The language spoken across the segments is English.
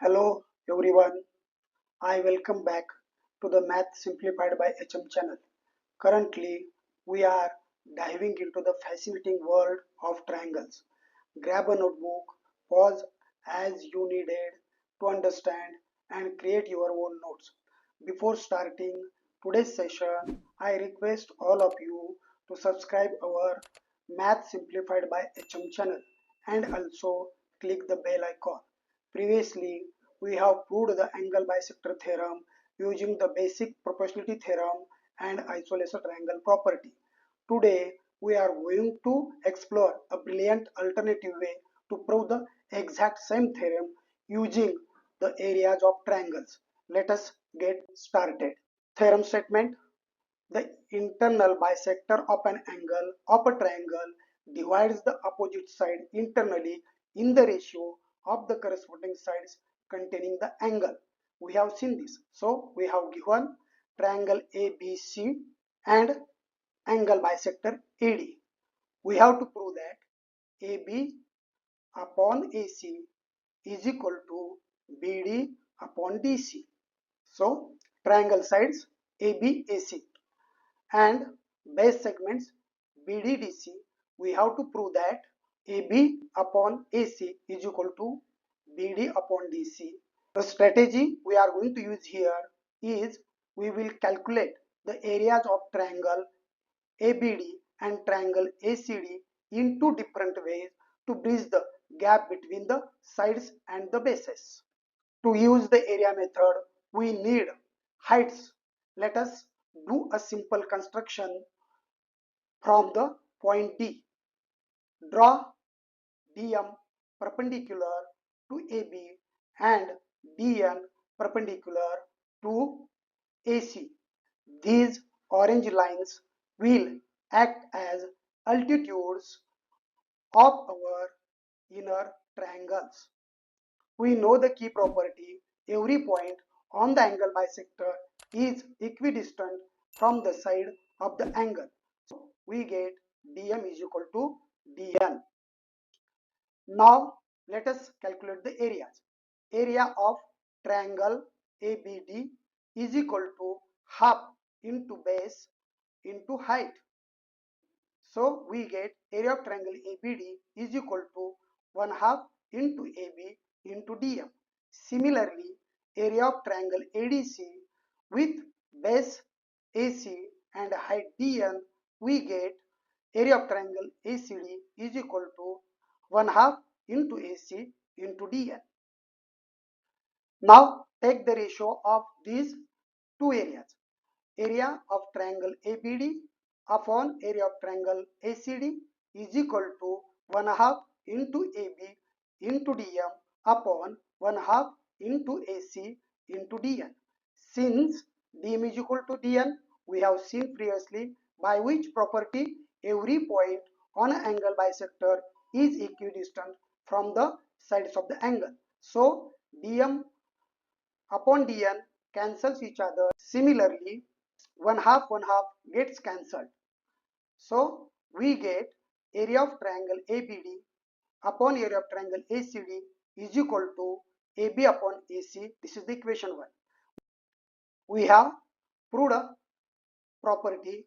Hello everyone, I welcome back to the Math Simplified by HM channel. Currently, we are diving into the fascinating world of triangles. Grab a notebook, pause as you needed to understand and create your own notes. Before starting today's session, I request all of you to subscribe our Math Simplified by HM channel and also click the bell icon. Previously, we have proved the angle bisector theorem using the basic proportionality theorem and isolation triangle property. Today, we are going to explore a brilliant alternative way to prove the exact same theorem using the areas of triangles. Let us get started. Theorem statement: the internal bisector of an angle of a triangle divides the opposite side internally in the ratio of the corresponding sides containing the angle. We have seen this. So we have given triangle ABC and angle bisector AD. We have to prove that AB upon AC is equal to BD upon DC. So triangle sides ABAC and base segments BDDC, we have to prove that AB upon AC is equal to BD upon DC. The strategy we are going to use here is we will calculate the areas of triangle ABD and triangle ACD in two different ways to bridge the gap between the sides and the bases. To use the area method, we need heights. Let us do a simple construction from the point D. Draw DM perpendicular to AB and DN perpendicular to AC. These orange lines will act as altitudes of our inner triangles. We know the key property: every point on the angle bisector is equidistant from the side of the angle. So we get dm is equal to dn. Now let us calculate the areas. Area of triangle ABD is equal to half into base into height. So we get area of triangle ABD is equal to 1 half into AB into DM. Similarly, area of triangle ADC with base AC and height DN, we get area of triangle ACD is equal to 1 half into AC into DN. Now take the ratio of these two areas. Area of triangle ABD upon area of triangle ACD is equal to 1 half into AB into DM upon 1 half into AC into DN. Since DM is equal to DN, we have seen previously by which property every point on an angle bisector is equidistant from the sides of the angle. So DM upon dn cancels each other. Similarly, 1 half gets cancelled. So we get area of triangle ABD upon area of triangle ACD is equal to AB upon AC. This is the equation 1. We have proved a property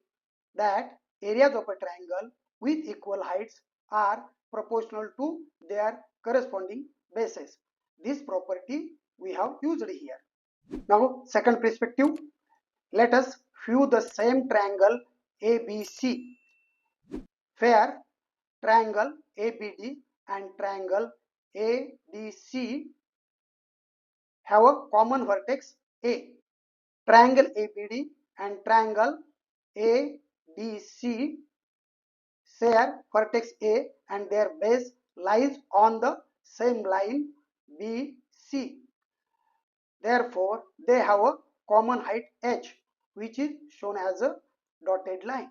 that areas of a triangle with equal heights are proportional to their corresponding bases. This property we have used here. Now, second perspective, let us view the same triangle ABC, where triangle ABD and triangle ADC have a common vertex A. Triangle ABD and triangle ADC share vertex A and their base lies on the same line BC. Therefore, they have a common height h, which is shown as a dotted line.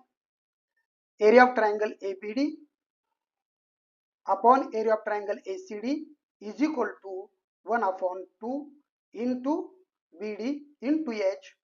Area of triangle ABD upon area of triangle ACD is equal to 1 upon 2 into BD into h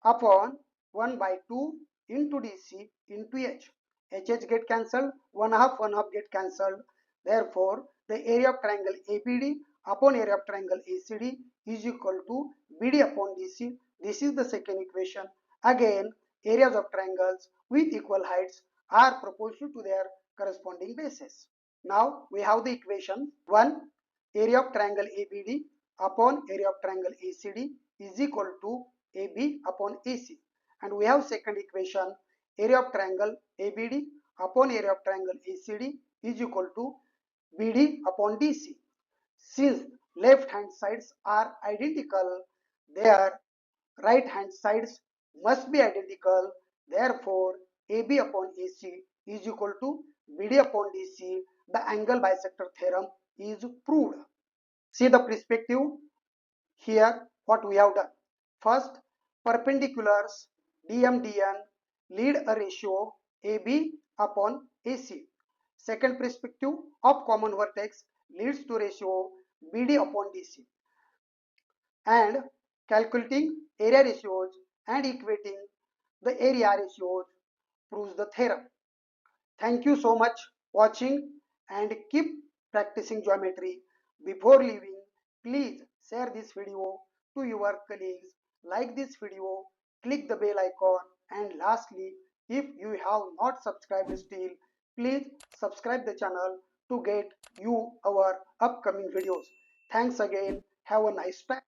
upon 1 by 2 into DC into h. HH get cancelled, 1 half get cancelled. Therefore, the area of triangle ABD upon area of triangle ACD is equal to BD upon DC. This is the second equation. Again, areas of triangles with equal heights are proportional to their corresponding bases. Now we have the equation 1, area of triangle ABD upon area of triangle ACD is equal to AB upon AC. And we have second equation, area of triangle ABD upon area of triangle ACD is equal to BD upon DC. Since left hand sides are identical, their right hand sides must be identical. Therefore, AB upon AC is equal to BD upon DC. The angle bisector theorem is proved. See the perspective here, what we have done. First, perpendiculars DMDN lead a ratio AB upon AC. Second perspective of common vertex leads to ratio BD upon DC. And calculating area ratios and equating the area ratios proves the theorem. Thank you so much watching and keep practicing geometry. Before leaving, please share this video to your colleagues, like this video, click the bell icon, and lastly, if you have not subscribed still, please subscribe the channel to get you our upcoming videos. Thanks again. Have a nice time.